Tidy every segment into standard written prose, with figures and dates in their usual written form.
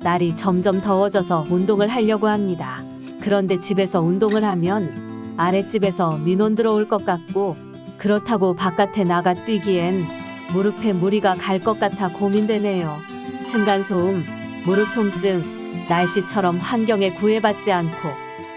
날이 점점 더워져서 운동을 하려고 합니다. 그런데 집에서 운동을 하면 아랫집에서 민원 들어올 것 같고, 그렇다고 바깥에 나가 뛰기엔 무릎에 무리가 갈 것 같아 고민되네요. 층간소음, 무릎 통증, 날씨처럼 환경에 구애받지 않고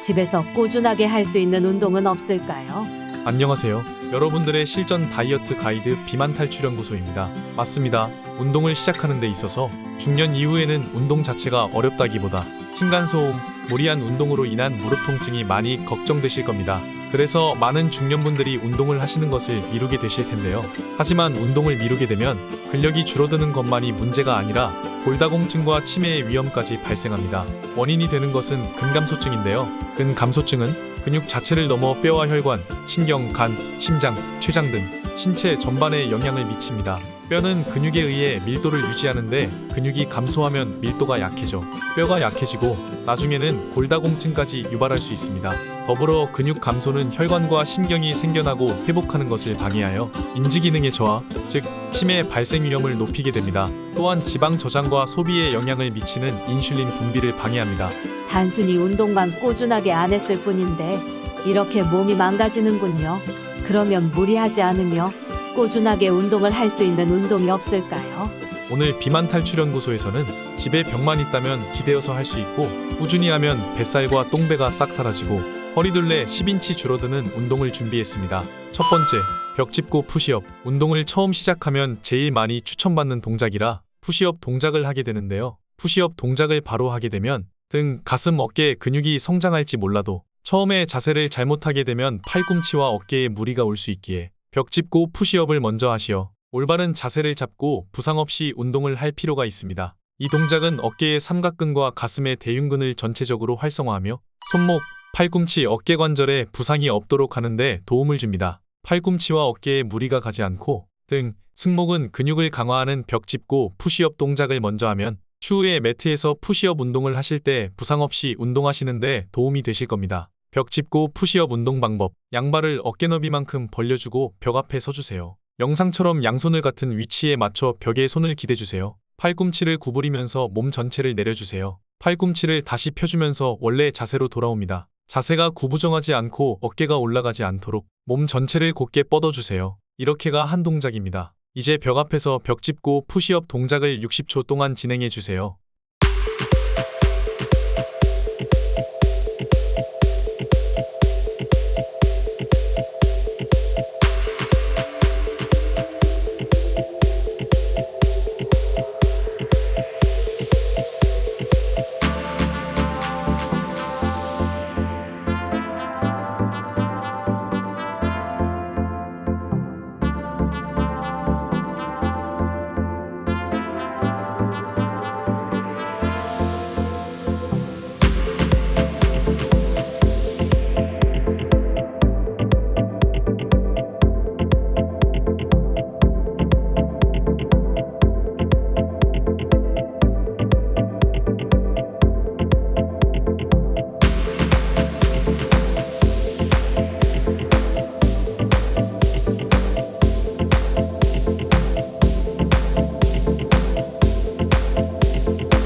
집에서 꾸준하게 할 수 있는 운동은 없을까요? 안녕하세요. 여러분들의 실전 다이어트 가이드 비만 탈출 연구소입니다. 맞습니다. 운동을 시작하는 데 있어서 중년 이후에는 운동 자체가 어렵다기보다 층간소음, 무리한 운동으로 인한 무릎 통증이 많이 걱정되실 겁니다. 그래서 많은 중년분들이 운동을 하시는 것을 미루게 되실 텐데요. 하지만 운동을 미루게 되면 근력이 줄어드는 것만이 문제가 아니라 골다공증과 치매의 위험까지 발생합니다. 원인이 되는 것은 근감소증인데요. 근감소증은 근육 자체를 넘어 뼈와 혈관, 신경, 간, 심장, 췌장 등 신체 전반에 영향을 미칩니다. 뼈는 근육에 의해 밀도를 유지하는데 근육이 감소하면 밀도가 약해져 뼈가 약해지고 나중에는 골다공증까지 유발할 수 있습니다. 더불어 근육 감소는 혈관과 신경이 생겨나고 회복하는 것을 방해하여 인지기능의 저하, 즉 치매 발생 위험을 높이게 됩니다. 또한 지방 저장과 소비에 영향을 미치는 인슐린 분비를 방해합니다. 단순히 운동만 꾸준하게 안 했을 뿐인데 이렇게 몸이 망가지는군요. 그러면 무리하지 않으며 꾸준하게 운동을 할 수 있는 운동이 없을까요? 오늘 비만 탈출 연구소에서는 집에 벽만 있다면 기대어서 할 수 있고 꾸준히 하면 뱃살과 똥배가 싹 사라지고 허리둘레 10인치 줄어드는 운동을 준비했습니다. 첫 번째, 벽 짚고 푸시업. 운동을 처음 시작하면 제일 많이 추천받는 동작이라 푸시업 동작을 하게 되는데요. 푸시업 동작을 바로 하게 되면 등, 가슴, 어깨 근육이 성장할지 몰라도 처음에 자세를 잘못하게 되면 팔꿈치와 어깨에 무리가 올 수 있기에 벽 짚고 푸시업을 먼저 하시어 올바른 자세를 잡고 부상 없이 운동을 할 필요가 있습니다. 이 동작은 어깨의 삼각근과 가슴의 대흉근을 전체적으로 활성화하며 손목, 팔꿈치, 어깨 관절에 부상이 없도록 하는데 도움을 줍니다. 팔꿈치와 어깨에 무리가 가지 않고 등, 승모근 근육을 강화하는 벽 짚고 푸시업 동작을 먼저 하면 추후에 매트에서 푸시업 운동을 하실 때 부상 없이 운동하시는데 도움이 되실 겁니다. 벽 짚고 푸시업 운동 방법. 양발을 어깨 너비만큼 벌려주고 벽 앞에 서주세요. 영상처럼 양손을 같은 위치에 맞춰 벽에 손을 기대주세요. 팔꿈치를 구부리면서 몸 전체를 내려주세요. 팔꿈치를 다시 펴주면서 원래 자세로 돌아옵니다. 자세가 구부정하지 않고 어깨가 올라가지 않도록 몸 전체를 곧게 뻗어주세요. 이렇게가 한 동작입니다. 이제 벽 앞에서 벽 짚고 푸시업 동작을 60초 동안 진행해주세요.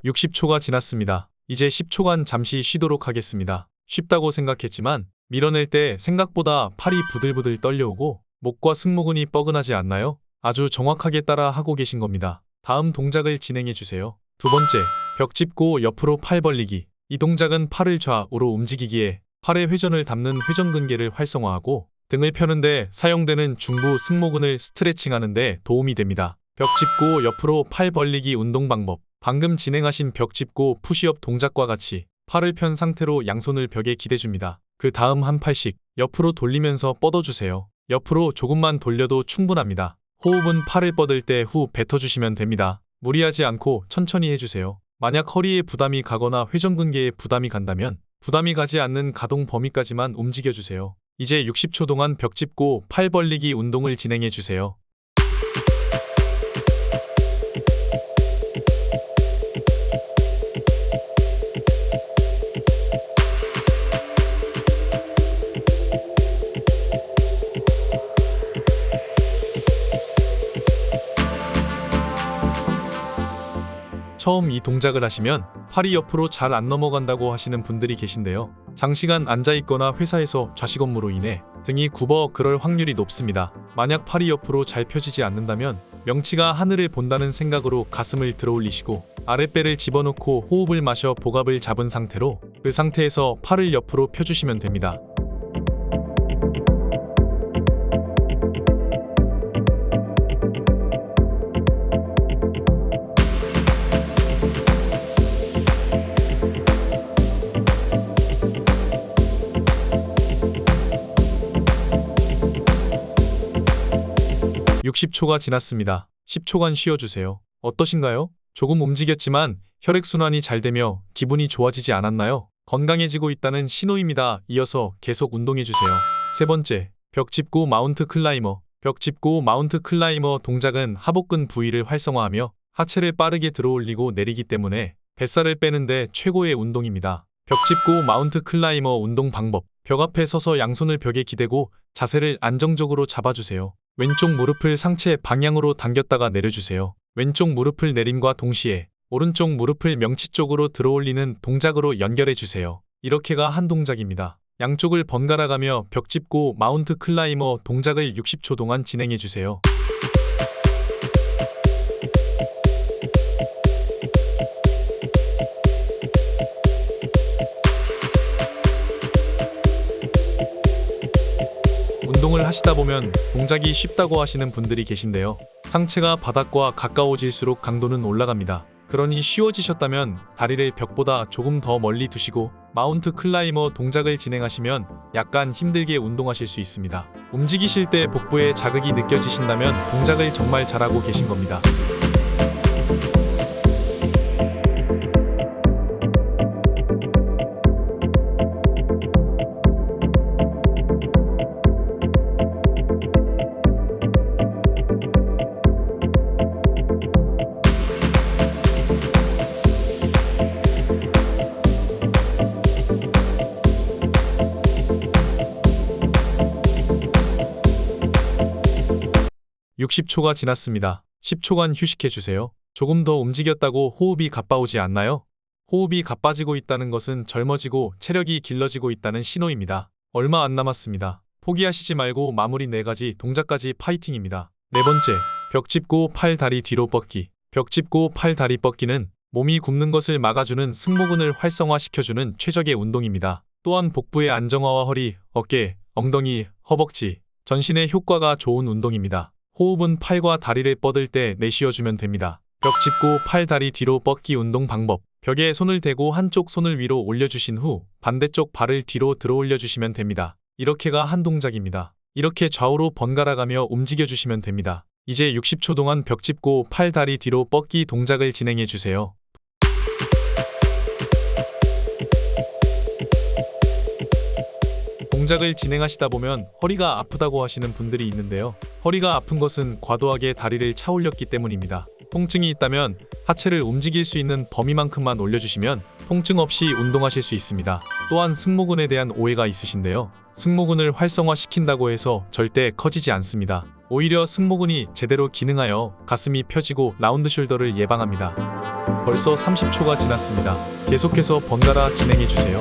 (60초가) 지났습니다. 이제 10초간 잠시 쉬도록 하겠습니다. 쉽다고 생각했지만 밀어낼 때 생각보다 팔이 부들부들 떨려오고 목과 승모근이 뻐근하지 않나요? 아주 정확하게 따라 하고 계신 겁니다. 다음 동작을 진행해 주세요. 두 번째, 벽 짚고 옆으로 팔 벌리기. 이 동작은 팔을 좌우로 움직이기에 팔의 회전을 담는 회전근개를 활성화하고 등을 펴는데 사용되는 중부 승모근을 스트레칭하는 데 도움이 됩니다. 벽 짚고 옆으로 팔 벌리기 운동 방법. 방금 진행하신 벽 짚고 푸시업 동작과 같이 팔을 편 상태로 양손을 벽에 기대줍니다. 그 다음 한 팔씩 옆으로 돌리면서 뻗어주세요. 옆으로 조금만 돌려도 충분합니다. 호흡은 팔을 뻗을 때 후 뱉어주시면 됩니다. 무리하지 않고 천천히 해주세요. 만약 허리에 부담이 가거나 회전근개에 부담이 간다면 부담이 가지 않는 가동 범위까지만 움직여주세요. 이제 60초 동안 벽 짚고 팔 벌리기 운동을 진행해주세요. 처음 이 동작을 하시면 팔이 옆으로 잘 안 넘어간다고 하시는 분들이 계신데요. 장시간 앉아있거나 회사에서 좌식 업무로 인해 등이 굽어 그럴 확률이 높습니다. 만약 팔이 옆으로 잘 펴지지 않는다면 명치가 하늘을 본다는 생각으로 가슴을 들어 올리시고 아랫배를 집어넣고 호흡을 마셔 복압을 잡은 상태로 그 상태에서 팔을 옆으로 펴주시면 됩니다. (60초가) 지났습니다. 10초간 쉬어주세요. 어떠신가요? 조금 움직였지만 혈액순환이 잘 되며 기분이 좋아지지 않았나요? 건강해지고 있다는 신호입니다. 이어서 계속 운동해주세요. 세 번째, 벽 짚고 마운트 클라이머. 벽 짚고 마운트 클라이머 동작은 하복근 부위를 활성화하며 하체를 빠르게 들어올리고 내리기 때문에 뱃살을 빼는데 최고의 운동입니다. 벽 짚고 마운트 클라이머 운동 방법. 벽 앞에 서서 양손을 벽에 기대고 자세를 안정적으로 잡아주세요. 왼쪽 무릎을 상체 방향으로 당겼다가 내려주세요. 왼쪽 무릎을 내림과 동시에 오른쪽 무릎을 명치 쪽으로 들어올리는 동작으로 연결해주세요. 이렇게가 한 동작입니다. 양쪽을 번갈아 가며 벽 짚고 마운트 클라이머 동작을 60초 동안 진행해주세요. 운동을 하시다 보면 동작이 쉽다고 하시는 분들이 계신데요. 상체가 바닥과 가까워질수록 강도는 올라갑니다. 그러니 쉬워지셨다면 다리를 벽보다 조금 더 멀리 두시고 마운트 클라이머 동작을 진행하시면 약간 힘들게 운동하실 수 있습니다. 움직이실 때 복부에 자극이 느껴지신다면 동작을 정말 잘하고 계신 겁니다. (60초가) 지났습니다. 10초간 휴식해주세요. 조금 더 움직였다고 호흡이 가빠오지 않나요? 호흡이 가빠지고 있다는 것은 젊어지고 체력이 길러지고 있다는 신호입니다. 얼마 안 남았습니다. 포기하시지 말고 마무리 4가지 동작까지 파이팅입니다. 네 번째, 벽 짚고 팔 다리 뒤로 뻗기. 벽 짚고 팔 다리 뻗기는 몸이 굽는 것을 막아주는 승모근을 활성화시켜주는 최적의 운동입니다. 또한 복부의 안정화와 허리, 어깨, 엉덩이, 허벅지, 전신에 효과가 좋은 운동입니다. 호흡은 팔과 다리를 뻗을 때 내쉬어주면 됩니다. 벽 짚고 팔 다리 뒤로 뻗기 운동 방법. 벽에 손을 대고 한쪽 손을 위로 올려주신 후 반대쪽 발을 뒤로 들어 올려주시면 됩니다. 이렇게가 한 동작입니다. 이렇게 좌우로 번갈아가며 움직여주시면 됩니다. 이제 60초 동안 벽 짚고 팔 다리 뒤로 뻗기 동작을 진행해주세요. 동작을 진행하시다 보면 허리가 아프다고 하시는 분들이 있는데요. 허리가 아픈 것은 과도하게 다리를 차 올렸기 때문입니다. 통증이 있다면 하체를 움직일 수 있는 범위만큼만 올려주시면 통증 없이 운동하실 수 있습니다. 또한 승모근에 대한 오해가 있으신데요. 승모근을 활성화시킨다고 해서 절대 커지지 않습니다. 오히려 승모근이 제대로 기능하여 가슴이 펴지고 라운드 숄더를 예방합니다. 벌써 30초가 지났습니다. 계속해서 번갈아 진행해주세요.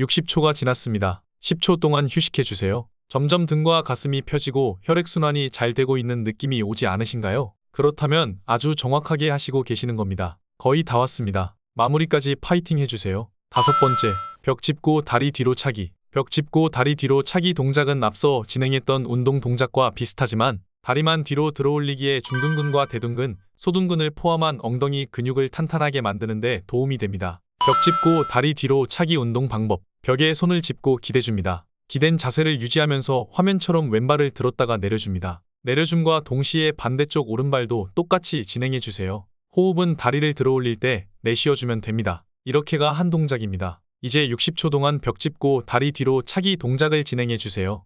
60초가 지났습니다. 10초 동안 휴식해주세요. 점점 등과 가슴이 펴지고 혈액순환이 잘 되고 있는 느낌이 오지 않으신가요? 그렇다면 아주 정확하게 하시고 계시는 겁니다. 거의 다 왔습니다. 마무리까지 파이팅 해주세요. 다섯 번째, 벽 짚고 다리 뒤로 차기. 벽 짚고 다리 뒤로 차기 동작은 앞서 진행했던 운동 동작과 비슷하지만 다리만 뒤로 들어올리기에 중둔근과 대둔근, 소둔근을 포함한 엉덩이 근육을 탄탄하게 만드는 데 도움이 됩니다. 벽 짚고 다리 뒤로 차기 운동 방법. 벽에 손을 짚고 기대줍니다. 기댄 자세를 유지하면서 화면처럼 왼발을 들었다가 내려줍니다. 내려줌과 동시에 반대쪽 오른발도 똑같이 진행해주세요. 호흡은 다리를 들어올릴 때 내쉬어주면 됩니다. 이렇게가 한 동작입니다. 이제 60초 동안 벽 짚고 다리 뒤로 차기 동작을 진행해 주세요.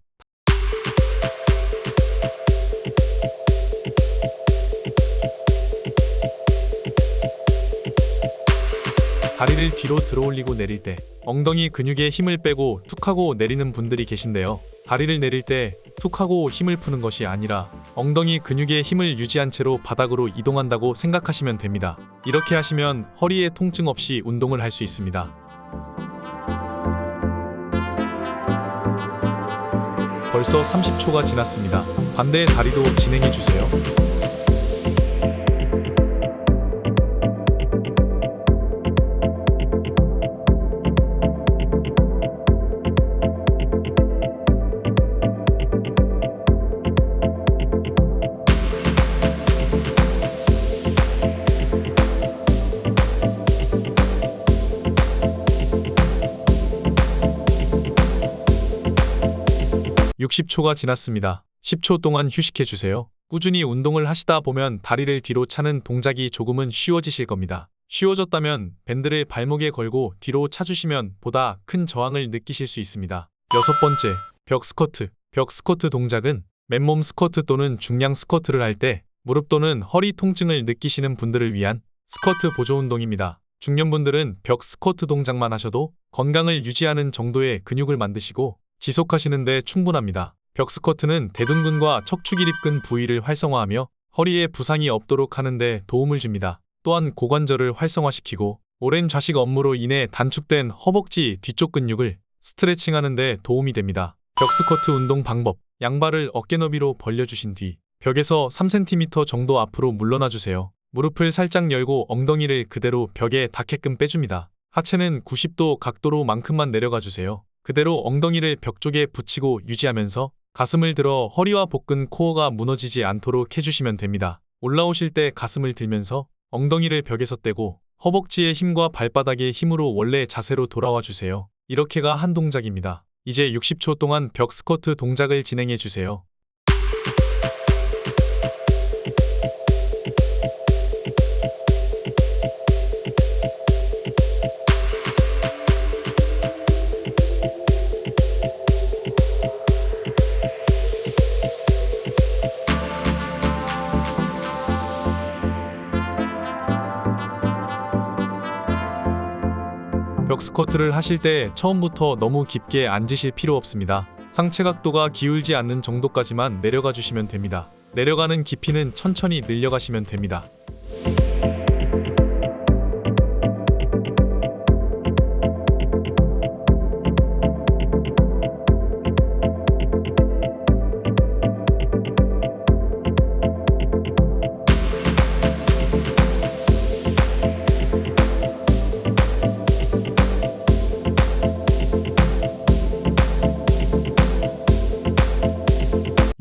다리를 뒤로 들어올리고 내릴 때 엉덩이 근육에 힘을 빼고 툭 하고 내리는 분들이 계신데요. 다리를 내릴 때 툭 하고 힘을 푸는 것이 아니라 엉덩이 근육에 힘을 유지한 채로 바닥으로 이동한다고 생각하시면 됩니다. 이렇게 하시면 허리에 통증 없이 운동을 할 수 있습니다. 벌써 30초가 지났습니다. 반대의 다리도 진행해 주세요. (60초가) 지났습니다. 10초 동안 휴식해 주세요. 꾸준히 운동을 하시다 보면 다리를 뒤로 차는 동작이 조금은 쉬워지실 겁니다. 쉬워졌다면 밴드를 발목에 걸고 뒤로 차주시면 보다 큰 저항을 느끼실 수 있습니다. 6번째, 벽 스쿼트. 벽 스쿼트 동작은 맨몸 스쿼트 또는 중량 스쿼트를 할 때 무릎 또는 허리 통증을 느끼시는 분들을 위한 스쿼트 보조 운동입니다. 중년분들은 벽 스쿼트 동작만 하셔도 건강을 유지하는 정도의 근육을 만드시고 지속하시는 데 충분합니다. 벽 스쿼트는 대둔근과 척추기립근 부위를 활성화하며 허리에 부상이 없도록 하는 데 도움을 줍니다. 또한 고관절을 활성화시키고 오랜 좌식 업무로 인해 단축된 허벅지 뒤쪽 근육을 스트레칭하는 데 도움이 됩니다. 벽 스쿼트 운동 방법. 양발을 어깨 너비로 벌려주신 뒤 벽에서 3cm 정도 앞으로 물러나 주세요. 무릎을 살짝 열고 엉덩이를 그대로 벽에 닿게끔 빼줍니다. 하체는 90도 각도로 만큼만 내려가 주세요. 그대로 엉덩이를 벽 쪽에 붙이고 유지하면서 가슴을 들어 허리와 복근, 코어가 무너지지 않도록 해주시면 됩니다. 올라오실 때 가슴을 들면서 엉덩이를 벽에서 떼고 허벅지의 힘과 발바닥의 힘으로 원래 자세로 돌아와 주세요. 이렇게가 한 동작입니다. 이제 60초 동안 벽 스쿼트 동작을 진행해 주세요. 벽 스쿼트를 하실 때 처음부터 너무 깊게 앉으실 필요 없습니다. 상체 각도가 기울지 않는 정도까지만 내려가 주시면 됩니다. 내려가는 깊이는 천천히 늘려가시면 됩니다.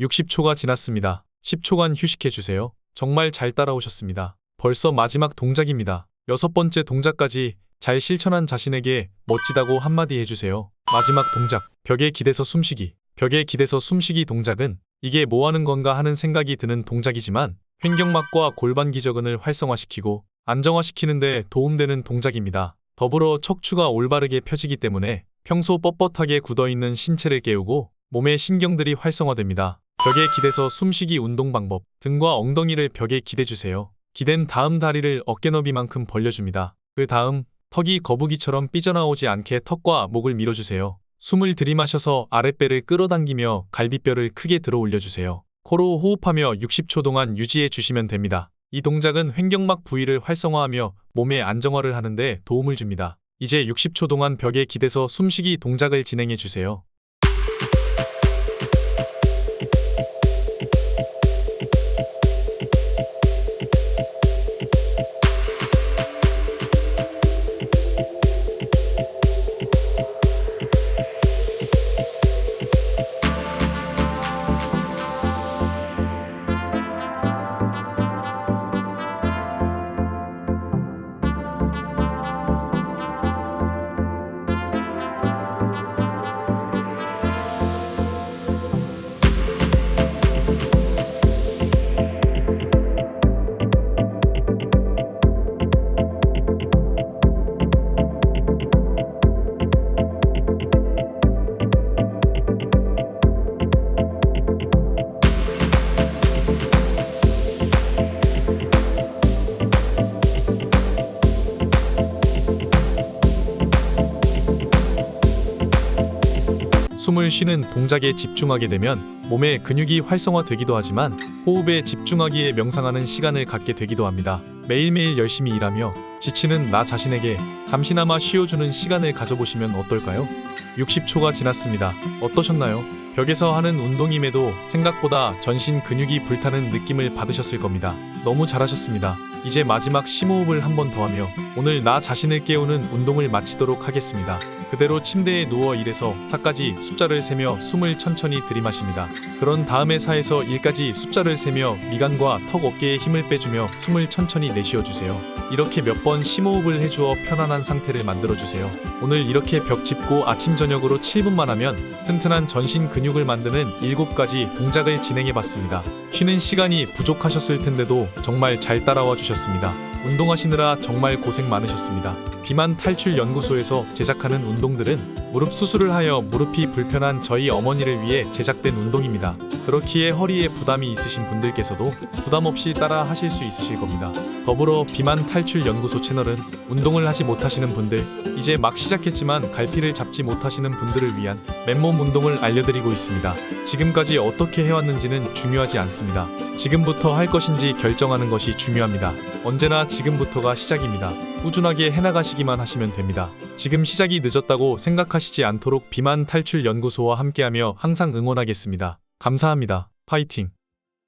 (60초가) 지났습니다. 10초간 휴식해 주세요. 정말 잘 따라오셨습니다. 벌써 마지막 동작입니다. 6번째 동작까지 잘 실천한 자신에게 멋지다고 한마디 해주세요. 마지막 동작, 벽에 기대서 숨쉬기. 벽에 기대서 숨쉬기 동작은 이게 뭐 하는 건가 하는 생각이 드는 동작이지만 횡격막과 골반 기저근을 활성화시키고 안정화시키는 데 도움되는 동작입니다. 더불어 척추가 올바르게 펴지기 때문에 평소 뻣뻣하게 굳어있는 신체를 깨우고 몸의 신경들이 활성화됩니다. 벽에 기대서 숨쉬기 운동 방법. 등과 엉덩이를 벽에 기대주세요. 기댄 다음 다리를 어깨 너비만큼 벌려줍니다. 그 다음 턱이 거북이처럼 삐져나오지 않게 턱과 목을 밀어주세요. 숨을 들이마셔서 아랫배를 끌어당기며 갈비뼈를 크게 들어 올려주세요. 코로 호흡하며 60초 동안 유지해 주시면 됩니다. 이 동작은 횡격막 부위를 활성화하며 몸의 안정화를 하는 데 도움을 줍니다. 이제 60초 동안 벽에 기대서 숨쉬기 동작을 진행해 주세요. 숨을 쉬는 동작에 집중하게 되면 몸의 근육이 활성화되기도 하지만 호흡에 집중하기에 명상하는 시간을 갖게 되기도 합니다. 매일매일 열심히 일하며 지치는 나 자신에게 잠시나마 쉬어주는 시간을 가져보시면 어떨까요? 60초가 지났습니다. 어떠셨나요? 벽에서 하는 운동임에도 생각보다 전신 근육이 불타는 느낌을 받으셨을 겁니다. 너무 잘하셨습니다. 이제 마지막 심호흡을 한 번 더 하며 오늘 나 자신을 깨우는 운동을 마치도록 하겠습니다. 그대로 침대에 누워 1에서 4까지 숫자를 세며 숨을 천천히 들이마십니다. 그런 다음에 4에서 1까지 숫자를 세며 미간과 턱 어깨에 힘을 빼주며 숨을 천천히 내쉬어주세요. 이렇게 몇 번 심호흡을 해주어 편안한 상태를 만들어주세요. 오늘 이렇게 벽 짚고 아침 저녁으로 7분만 하면 튼튼한 전신 근육을 만드는 7가지 동작을 진행해봤습니다. 쉬는 시간이 부족하셨을 텐데도 정말 잘 따라와 주셨습니다. 운동하시느라 정말 고생 많으셨습니다. 비만 탈출 연구소에서 제작하는 운동들은 무릎 수술을 하여 무릎이 불편한 저희 어머니를 위해 제작된 운동입니다. 그렇기에 허리에 부담이 있으신 분들께서도 부담 없이 따라 하실 수 있으실 겁니다. 더불어 비만 탈출 연구소 채널은 운동을 하지 못하시는 분들, 이제 막 시작했지만 갈피를 잡지 못하시는 분들을 위한 맨몸 운동을 알려드리고 있습니다. 지금까지 어떻게 해왔는지는 중요하지 않습니다. 지금부터 할 것인지 결정하는 것이 중요합니다. 언제나 지금부터가 시작입니다. 꾸준하게 해나가시기만 하시면 됩니다. 지금 시작이 늦었다고 생각하시지 않도록 비만 탈출 연구소와 함께하며 항상 응원하겠습니다. 감사합니다. 파이팅!